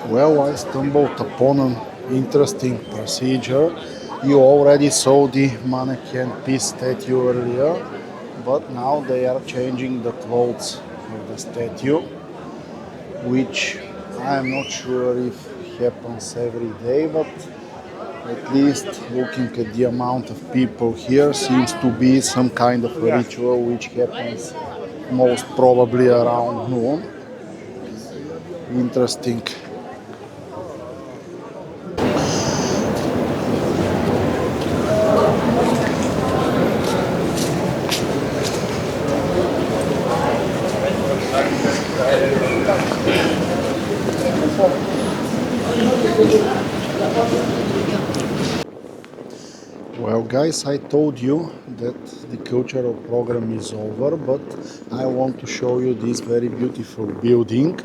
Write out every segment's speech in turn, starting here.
Well, I stumbled upon an interesting procedure. You already saw the mannequin piece statue earlier, but now they are changing the clothes of the statue, which I am not sure if happens every day, but at least looking at the amount of people here seems to be some kind of a ritual which happens most probably around noon. Interesting. Well, guys, I told you that the cultural program is over, but I want to show you this very beautiful building,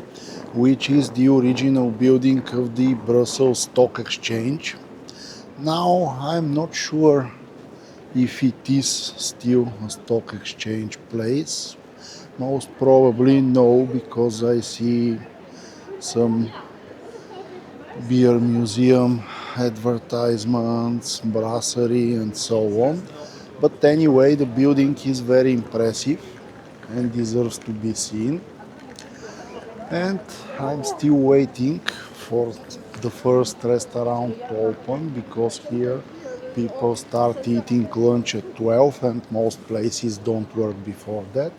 which is the original building of the Brussels Stock Exchange. Now, I'm not sure if it is still a stock exchange place. Most probably no, because I see some beer museum advertisements, brasserie, and so on. But anyway, the building is very impressive and deserves to be seen. And I'm still waiting for the first restaurant to open, because here people start eating lunch at 12 and most places don't work before that.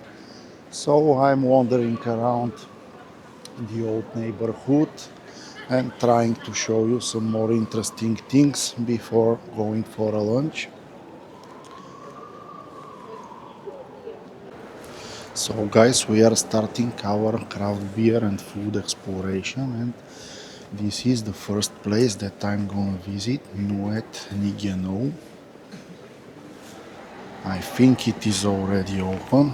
So I'm wandering around the old neighborhood and trying to show you some more interesting things before going for a lunch. So guys, we are starting our craft beer and food exploration, and this is the first place that I'm gonna visit, Nuet Nigeno. I think it is already open.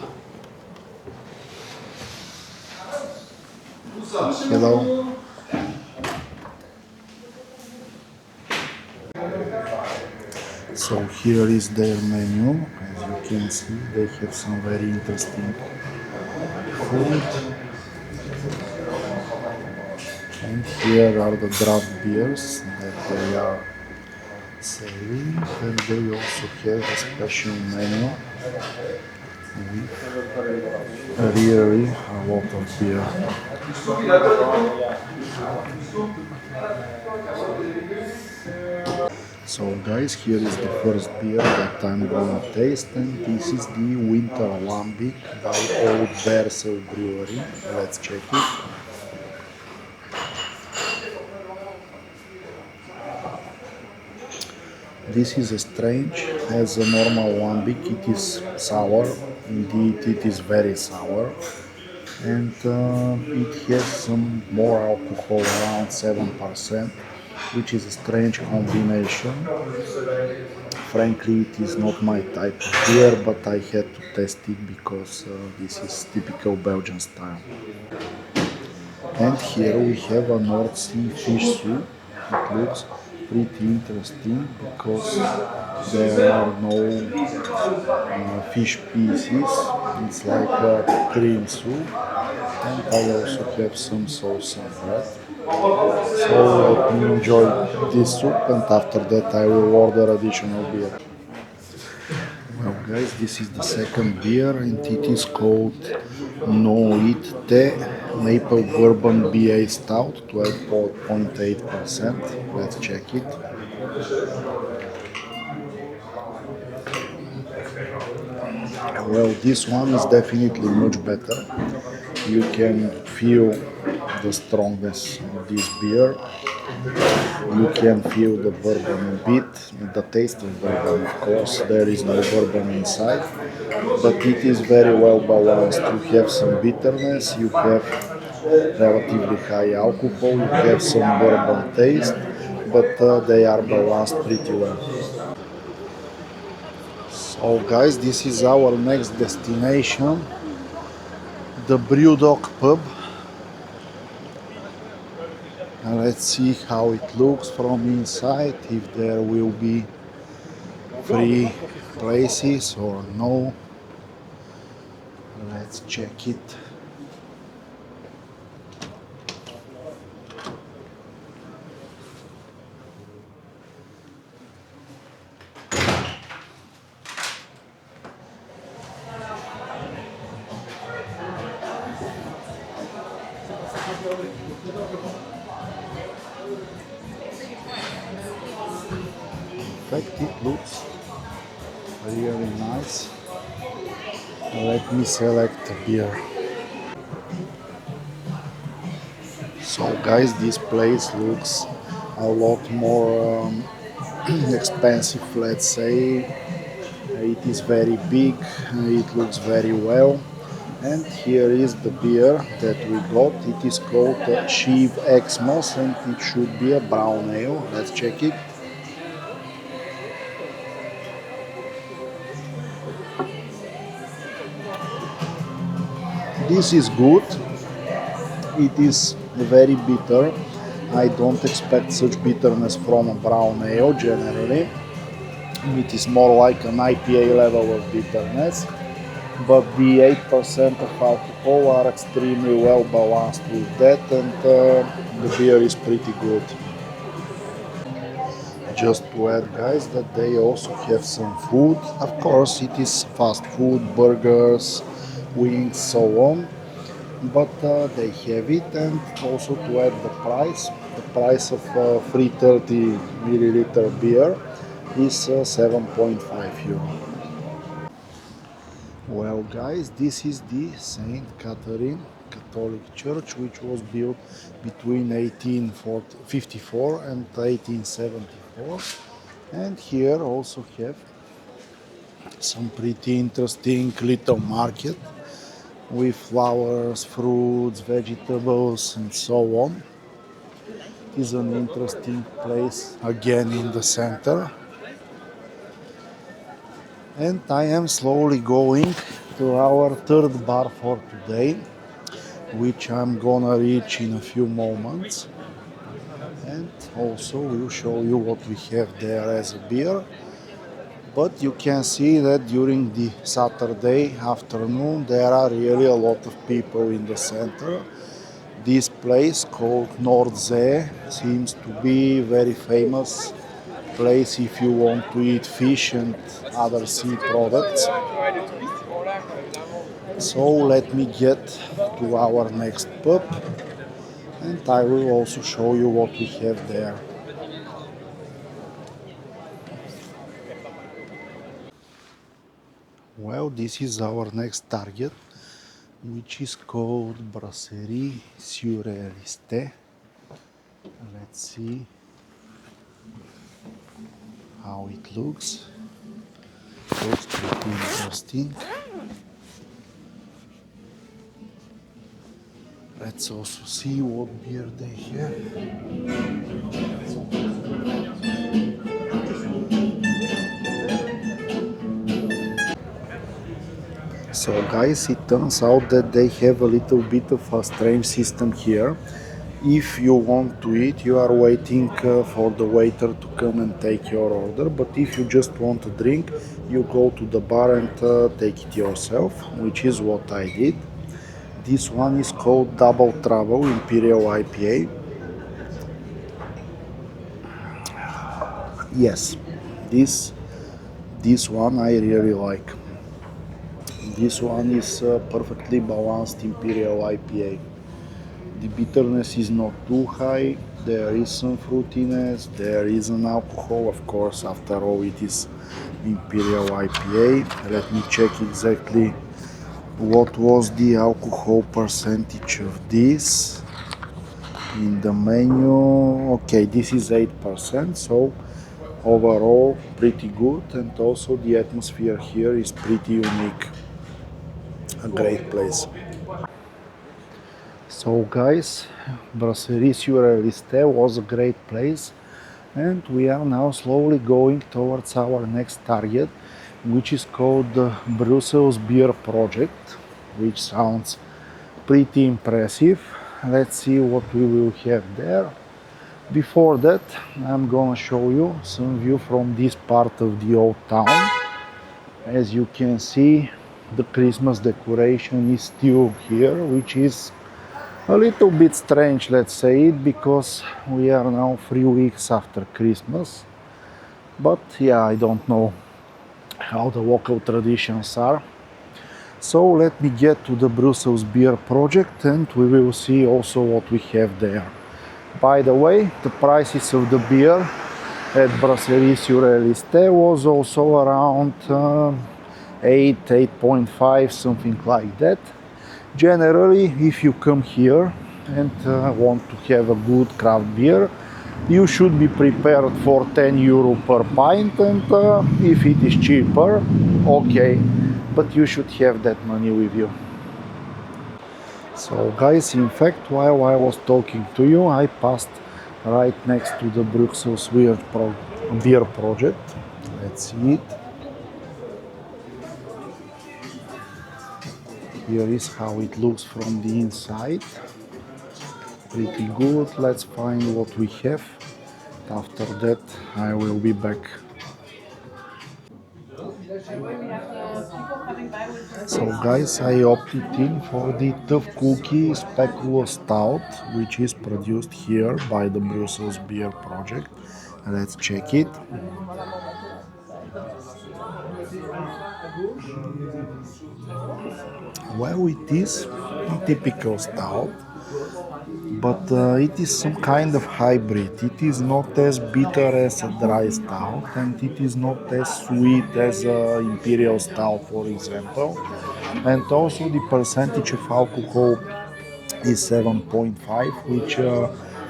Hello. So here is their menu. As you can see, they have some very interesting food. And here are the draft beers that they are selling. And they also have a special menu with really a lot of beer. So guys, here is the first beer that I'm gonna taste, and this is the Winter Lambic by Old Bersel Brewery. Let's check it. This is a strange, as a normal Lambic, it is sour. Indeed, it is very sour, and it has some more alcohol, around 7%, which is a strange combination. Frankly, it is not my type of beer, but I had to test it because this is typical Belgian style. And here we have a North Sea fish soup. It looks pretty interesting because there are no fish pieces. It's like a cream soup. And I also have some sauce and bread. So let me enjoy this soup, and after that I will order additional beer. Well guys, this is the second beer, and it is called Noit Te Maple Bourbon BA Stout, 12.8%. Let's check it. Well, this one is definitely much better. You can feel the strongness of this beer. You can feel the bourbon a bit, the taste of bourbon, of course. There is no bourbon inside, but it is very well balanced. You have some bitterness, you have relatively high alcohol, you have some bourbon taste, but they are balanced pretty well. So guys, this is our next destination, the Brewdog pub. And let's see how it looks from inside, if there will be free places or no. Let's check it. In fact, it looks really nice. Let me select a beer. So guys, this place looks a lot more expensive, let's say. It is very big, it looks very well. And here is the beer that we got. It is called Chief Xmas and it should be a brown ale. Let's check it. This is good. It is very bitter. I don't expect such bitterness from a brown ale generally. It is more like an IPA level of bitterness. But the 8% of alcohol are extremely well balanced with that, and the beer is pretty good. Just to add, guys, that they also have some food. Of course, it is fast food, burgers, wings, so on. But they have it, and also to add the price of 330 milliliter beer is 7.5 euro. Well, guys, this is the Saint Catherine Catholic Church, which was built between 1854 and 1874. And here also have some pretty interesting little market with flowers, fruits, vegetables, and so on. It is an interesting place again in the center. And I am slowly going to our third bar for today, which I'm gonna reach in a few moments. And also will show you what we have there as a beer. But you can see that during the Saturday afternoon there are really a lot of people in the center. This place called Nordsee seems to be very famous place if you want to eat fish and other sea products. So let me get to our next pub and I will also show you what we have there. Well, this is our next target, which is called Brasserie Surrealiste. Let's see how it looks. It looks pretty interesting. Let's also see what beer they have. So guys, it turns out that they have a little bit of a strange system here. If you want to eat, you are waiting for the waiter to come and take your order. But if you just want to drink, you go to the bar and take it yourself, which is what I did. This one is called Double Trouble Imperial IPA. Yes, this one I really like. This one is perfectly balanced Imperial IPA. The bitterness is not too high, there is some fruitiness, there is an alcohol, of course, after all it is Imperial IPA. Let me check exactly what was the alcohol percentage of this in the menu. Okay, this is 8%, so overall pretty good, and also the atmosphere here is pretty unique. A great place. So guys, Brasserie Surrealiste was a great place and we are now slowly going towards our next target, which is called the Brussels Beer Project, which sounds pretty impressive. Let's see what we will have there. Before that, I'm gonna show you some view from this part of the old town. As you can see, the Christmas decoration is still here, which is a little bit strange, let's say it, because we are now 3 weeks after Christmas. But yeah, I don't know how the local traditions are. So let me get to the Brussels beer project and we will see also what we have there. By the way, the prices of the beer at Brasserie sur Eliste was also around 8.5, something like that. Generally, if you come here and want to have a good craft beer, you should be prepared for 10 euro per pint, and if it is cheaper, okay, but you should have that money with you. So guys, in fact, while I was talking to you, I passed right next to the Brussels beer project. Let's see it. Here is how it looks from the inside. Pretty good. Let's find what we have. After that, I will be back. So guys, I opted in for the Tough Cookie Speculoos Stout, which is produced here by the Brussels Beer Project. Let's check it. Well, it is a typical stout, but it is some kind of hybrid. It is not as bitter as a dry stout, and it is not as sweet as an imperial stout, for example. And also the percentage of alcohol is 7.5, which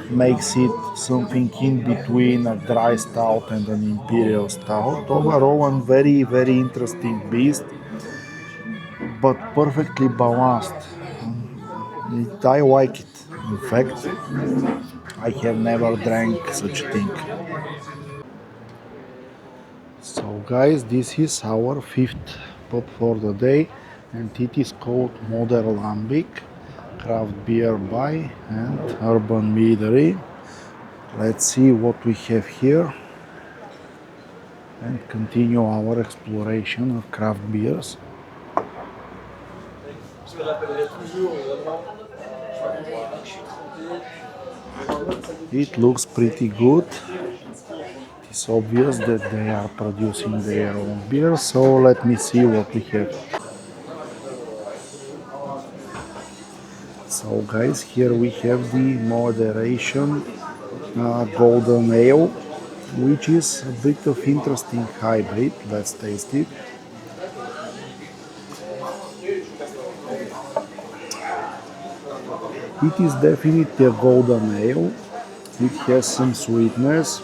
makes it something in between a dry stout and an imperial stout. Overall, a very, very interesting beast, but perfectly balanced. I like it. In fact, I have never drank such a thing. So guys, this is our fifth pub for the day, and it is called Modern Lambic Craft Beer by and Urban Meadery. Let's see what we have here and continue our exploration of craft beers. It looks pretty good. It's obvious that they are producing their own beer, so let me see what we have. So guys, here we have the Moderation Golden Ale, which is a bit of interesting hybrid. Let's taste it. It is definitely a golden ale. It has some sweetness.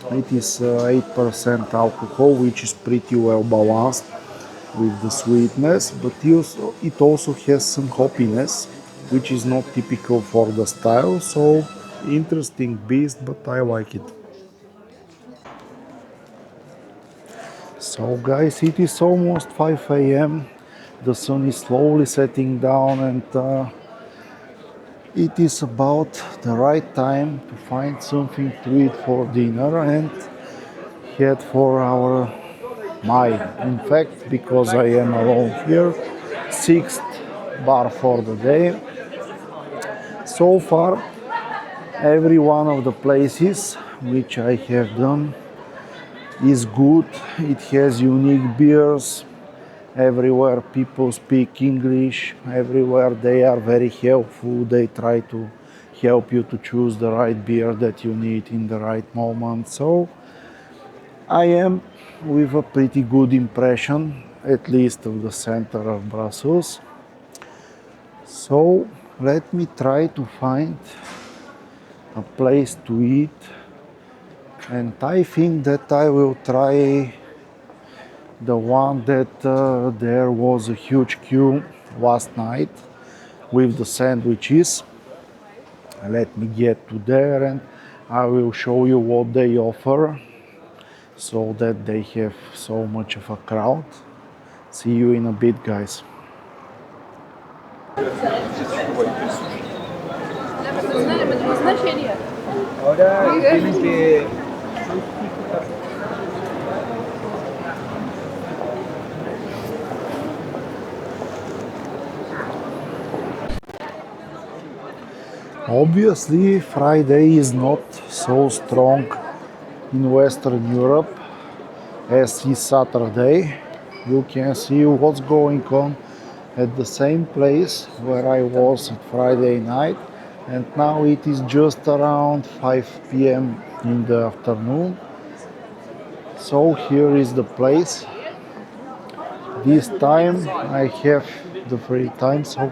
It is 8% alcohol, which is pretty well balanced with the sweetness, but it also has some hoppiness, which is not typical for the style. So interesting beast, but I like it. So guys, it is almost 5 a.m. The sun is slowly setting down, and it is about the right time to find something to eat for dinner and head for in fact, because I am alone here, sixth bar for the day. So far, every one of the places which I have done is good. It has unique beers. Everywhere people speak English. Everywhere they are very helpful. They try to help you to choose the right beer that you need in the right moment. So I am with a pretty good impression, at least of the center of Brussels. So let me try to find a place to eat, and I think that I will try the one that there was a huge queue last night with the sandwiches. Let me get to there and I will show you what they offer, so that they have so much of a crowd. See you in a bit, guys. Obviously, Friday is not so strong in Western Europe as is Saturday. You can see what's going on at the same place where I was at Friday night, and now it is just around 5 p.m. in the afternoon. So here is the place. This time I have the free time, so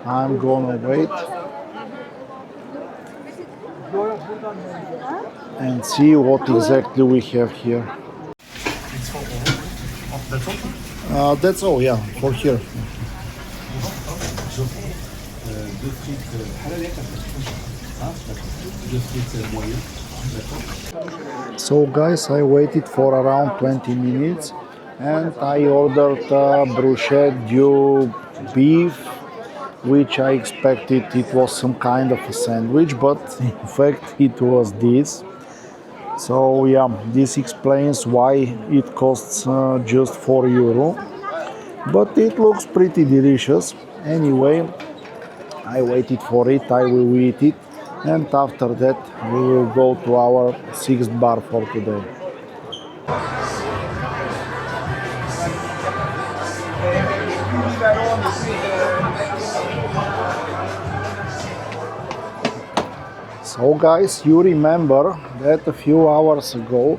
I'm gonna wait and see what exactly we have here. That's all, yeah, for here. So guys, I waited for around 20 minutes and I ordered bruschetta du beef, which I expected it was some kind of a sandwich, but in fact it was this. So yeah, this explains why it costs just €4, but it looks pretty delicious. Anyway, I waited for it, I will eat it, and after that we will go to our sixth bar for today. So guys, you remember that a few hours ago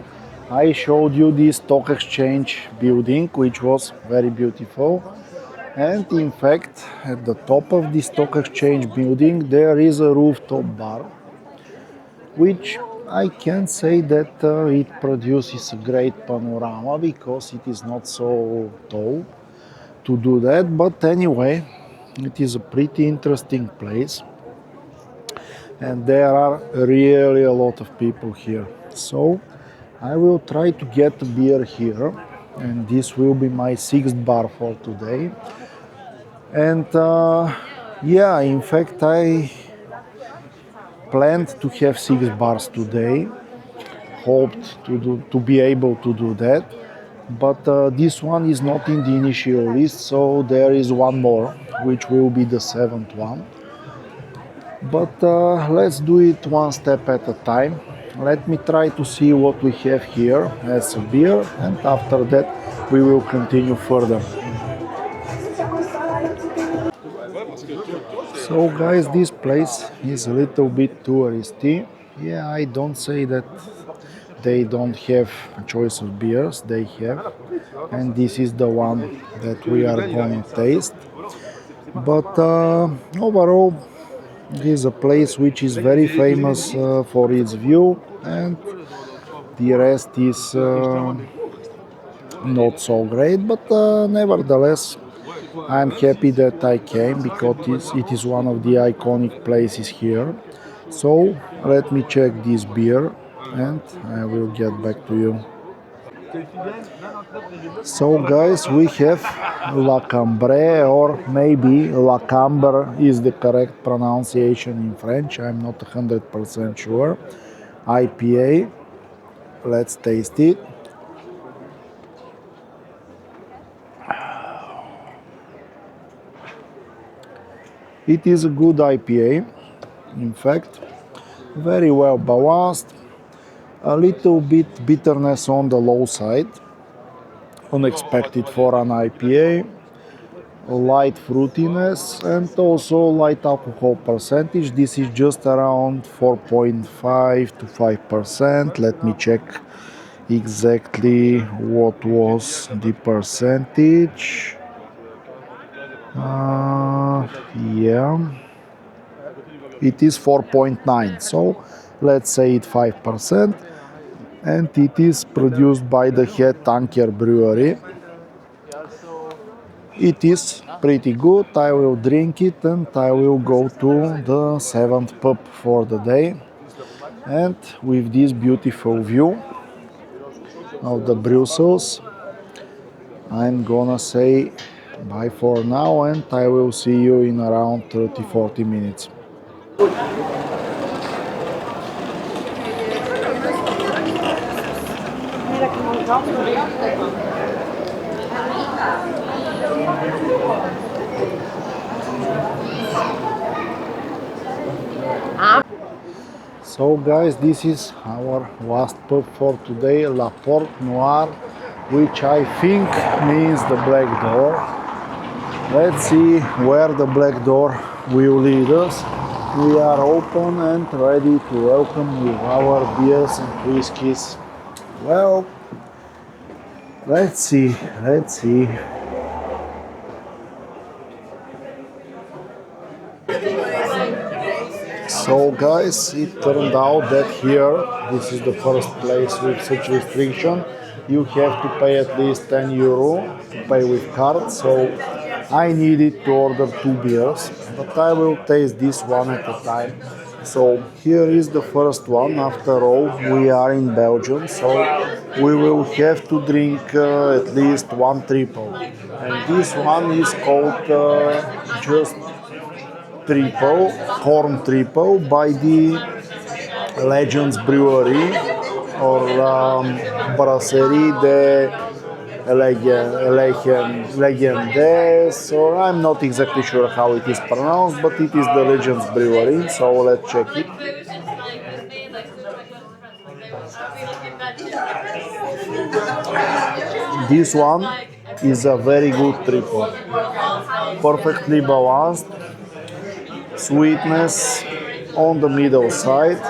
I showed you this stock exchange building, which was very beautiful. And in fact, at the top of the stock exchange building there is a rooftop bar, which I can say that it produces a great panorama because it is not so tall to do that. But anyway, it is a pretty interesting place and there are really a lot of people here. So I will try to get a beer here, and this will be my sixth bar for today. And yeah, in fact, I planned to have six bars today, hoped to be able to do that. But this one is not in the initial list, so there is one more, which will be the seventh one. But let's do it one step at a time. Let me try to see what we have here as a beer, and after that we will continue further. So guys, this place is a little bit touristy. Yeah, I don't say that they don't have a choice of beers, they have. And this is the one that we are going to taste. But overall, it is a place which is very famous for its view, and the rest is not so great. But nevertheless, I'm happy that I came because it is one of the iconic places here. So let me check this beer and I will get back to you. So guys, we have La Cambre, or maybe La Cambre is the correct pronunciation in French, I'm not 100% sure. IPA, let's taste it. It is a good IPA, in fact, very well balanced, a little bit bitterness on the low side, unexpected for an IPA, light fruitiness and also light alcohol percentage. This is just around 4.5 to 5%. Let me check exactly what was the percentage. Yeah, it is 4.9, so let's say it 5%, and it is produced by the Het Anker brewery. It is pretty good. I will drink it and I will go to the seventh pub for the day. And with this beautiful view of the Brussels, I'm gonna say bye for now, and I will see you in around 30-40 minutes. So guys, this is our last pub for today, La Porte Noire, which I think means the black door. Let's see where the black door will lead us. We are open and ready to welcome with our beers and whiskeys. Well, let's see, let's see. So guys, it turned out that here, this is the first place with such restriction. You have to pay at least 10 euro to pay with card. So I needed to order 2 beers, but I will taste this one at a time. So here is the first one. After all, we are in Belgium, so we will have to drink at least one triple. And this one is called just triple, corn triple by the Legends Brewery or Brasserie de Legendes, or I'm not exactly sure how it is pronounced, but it is the Legends Brewery, so let's check it. This one is a very good triple, perfectly balanced, sweetness on the middle side,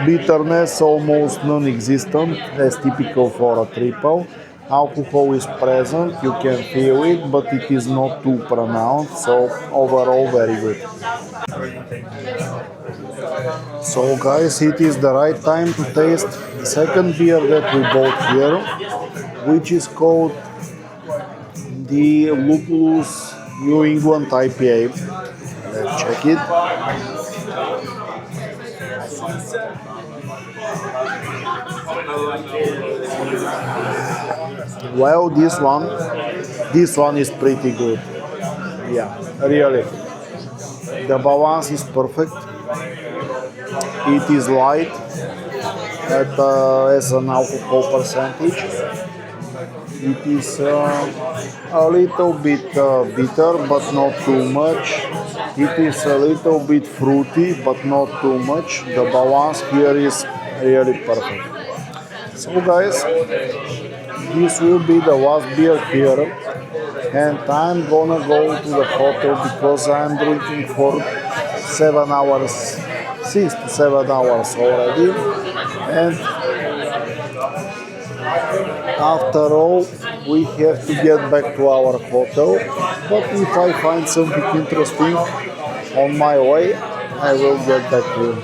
bitterness almost non-existent as typical for a triple. Alcohol is present, you can feel it, but it is not too pronounced, so overall very good. So guys, it is the right time to taste the second beer that we bought here, which is called the Lupulus New England IPA. Let's check it. Well, this one is pretty good. Yeah, really. The balance is perfect. It is light as an alcohol percentage. It is a little bit bitter, but not too much. It is a little bit fruity, but not too much. The balance here is really perfect. So guys, this will be the last beer here, and I'm gonna go to the hotel because I'm drinking for 7 hours, 6 to 7 hours already, and after all we have to get back to our hotel. But if I find something interesting on my way, I will get back to you.